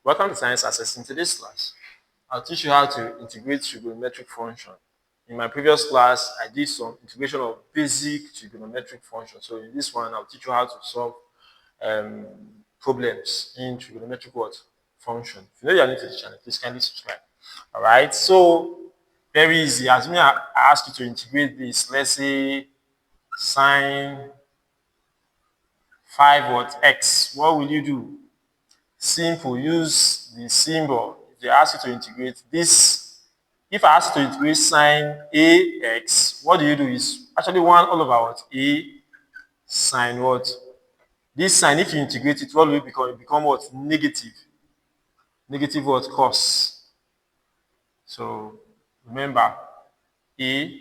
Welcome to Science Access. In today's class, I'll teach you how to integrate trigonometric function. In my previous class, I did some integration of basic trigonometric function. So in this one, I'll teach you how to solve problems in trigonometric function. If you know you're new to the channel, please kindly subscribe. All right. So very easy. As me, I ask you to integrate this. Let's say sine 5 x. What will you do? Simple. Use the symbol. If they ask you to integrate this, if I ask you to integrate sine ax, what do? Is actually 1 all over what? A sine what? This sine, if you integrate it, what will it become? It become what? Negative. Negative what? Cos. So remember, a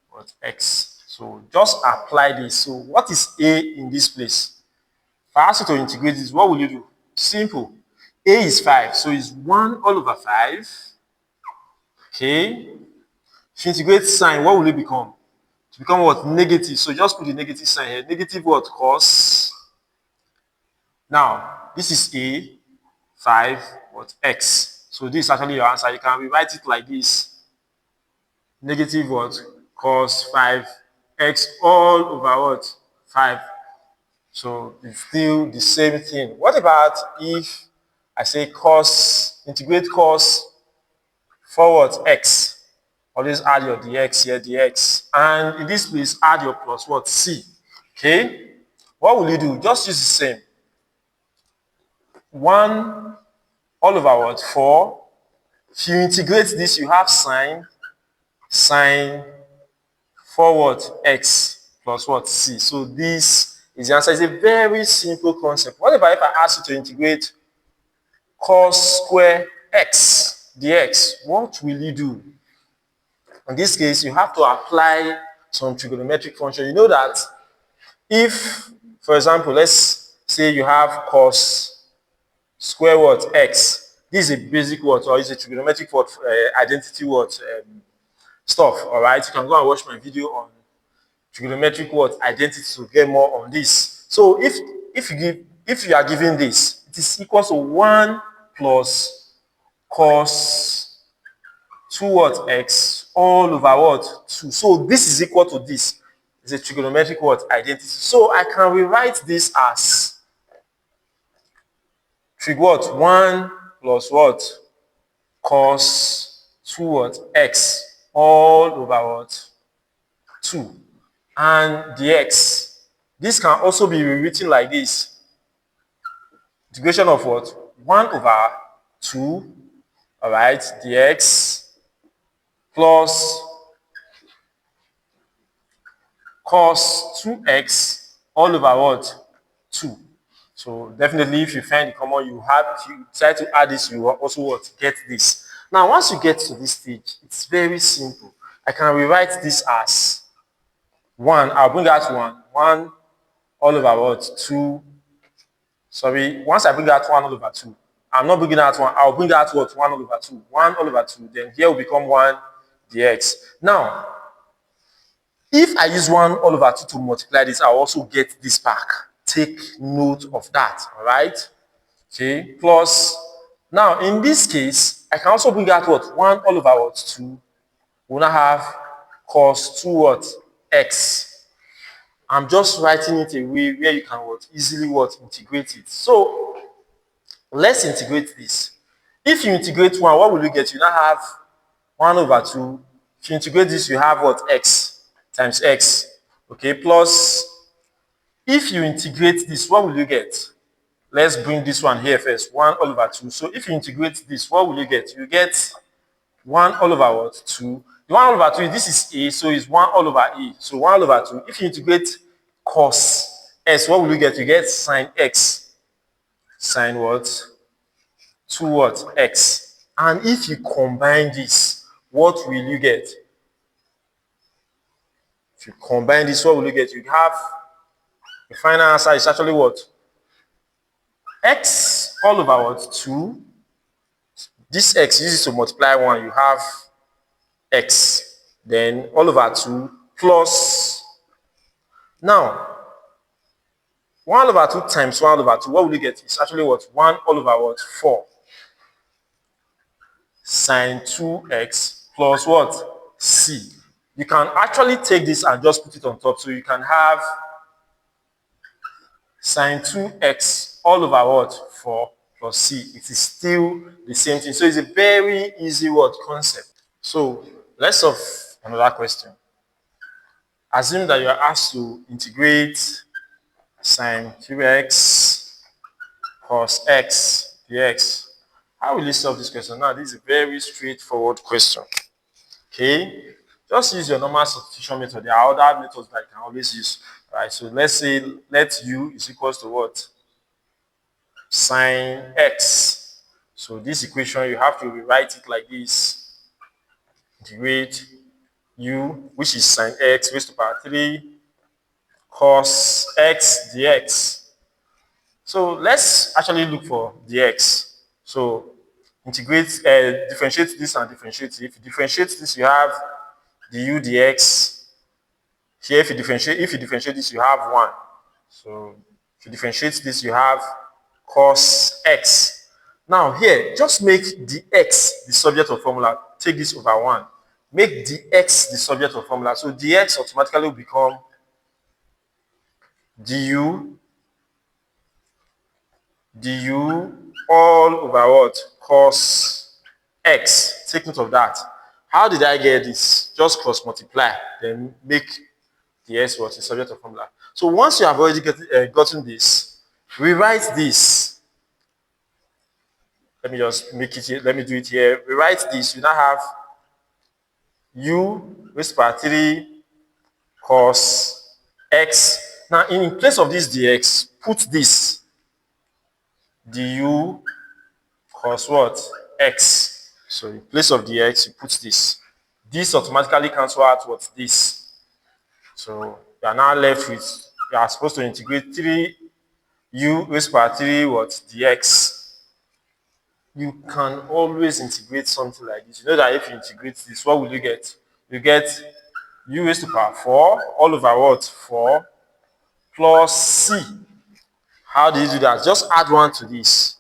what? X. So just apply this. So what is a in this place? If I ask you to integrate this, what will you do? Simple. A is 5, so it's 1 all over 5. Okay. If you integrate sine, what will it become? To become what? Negative. So just put the negative sign here. Negative what? Cos. Now, this is A, 5, what? X. So this is actually your answer. You can rewrite it like this. Negative what? Cos 5 x all over what? 5. So it's still the same thing. What about if I say cos, integrate cos forward x? Always add your dx here, dx. And in this place, add your plus what? C. Okay? What will you do? Just use the same. 1 all over what? 4. If you integrate this, you have sine forward x plus what? C. So this is the answer. It's a very simple concept. What about if I ask you to integrate cos square x dx? What will you do? In this case, you have to apply some trigonometric function. You know that if, for example, let's say you have cos square what? X. This is a basic what, or is a trigonometric what, identity what stuff. All right, you can go and watch my video on trigonometric what identity to get more on this. So if you are given this, it is equal to 1 plus cos 2 what? X all over what? 2. So this is equal to this. It's a trigonometric what? Identity. So I can rewrite this as trig what? 1 plus what? Cos 2 what? X all over what? 2. And dx. This can also be rewritten like this. Integration of what? 1 over 2, all right, dx plus cos 2x all over what? 2. So definitely if you find the common, you try to add this, you will also what? Get this. Now once you get to this stage, it's very simple. I can rewrite this as 1. I'll bring out 1 all over what? 2. Sorry, once I bring out 1 all over 2, I'm not bringing out 1. I'll bring out what? 1 all over 2. 1 all over 2. Then here will become 1 dx. Now, if I use 1 all over 2 to multiply this, I'll also get this back. Take note of that. All right? Okay. Plus, now in this case, I can also bring out what? 1 all over what? 2. We'll now have cos 2 what? X. I'm just writing it a way where you can what? Easily what? Integrate it. So let's integrate this. If you integrate 1, what will you get? You now have 1 over 2. If you integrate this, you have what? X times x. Okay, plus if you integrate this, what will you get? Let's bring this one here first. 1 all over 2. So if you integrate this, what will you get? You get 1 all over what? 2. The 1 all over 2, this is a, so it's 1 all over a. So 1 all over 2. If you integrate cos s, what will you get? You get sine x. Sine what? 2 what? X. And if you combine this, what will you get? If you combine this, what will you get? You have the final answer is actually what? X all over what? 2. This x uses to multiply 1. You have x. Then all over 2 plus. Now, 1 over 2 times 1 over 2, what will you get? It's actually what? 1 all over what? 4. sine 2x plus what? C. You can actually take this and just put it on top. So you can have sine 2x all over what? 4 plus c. It is still the same thing. So it's a very easy word concept. So let's solve another question. Assume that you are asked to integrate sine 3x cos x dx. How will you solve this question? Now, this is a very straightforward question. Okay? Just use your normal substitution method. There are other methods that you can always use. Right? So let's say let u is equals to what? Sine x. So this equation, you have to rewrite it like this. Integrate u, which is sine x raised to power 3 cos x dx. So let's actually look for dx. So integrate, differentiate this and differentiate it. If you differentiate this, you have du dx. Here, if you differentiate this, you have 1. So if you differentiate this, you have cos x. Now here, just make dx the subject of formula. Take this over 1. Make dx the subject of formula. So dx automatically will become du all over what? Cos x. Take note of that. How did I get this? Just cross multiply, then make the s what? The subject of formula. So once you have already gotten this, rewrite this. Let me just make it here. Let me do it here. Rewrite this. You now have u raised to power 3 cos x. Now in place of this dx, put this du cos what? X. So in place of the x, you put this. This automatically cancel out what? This. So you are now left with, you are supposed to integrate 3u raised by 3 what? Dx. You can always integrate something like this. You know that if you integrate this, what will you get? You get u raised to power 4 all over what? 4 plus c. How do you do that? Just add 1 to this.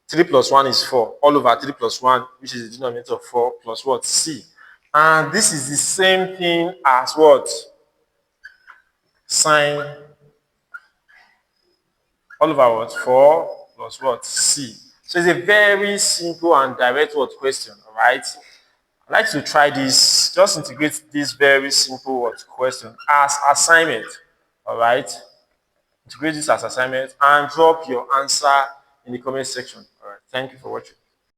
3 plus 1 is 4. All over 3 plus 1, which is the denominator of 4, plus what? C. And this is the same thing as what? Sine all over what? 4 plus what? C. So it's a very simple and direct word question, all right? I'd like to try this. Just integrate this very simple word question as assignment, all right? Integrate this as assignment and drop your answer in the comment section. All right. Thank you for watching.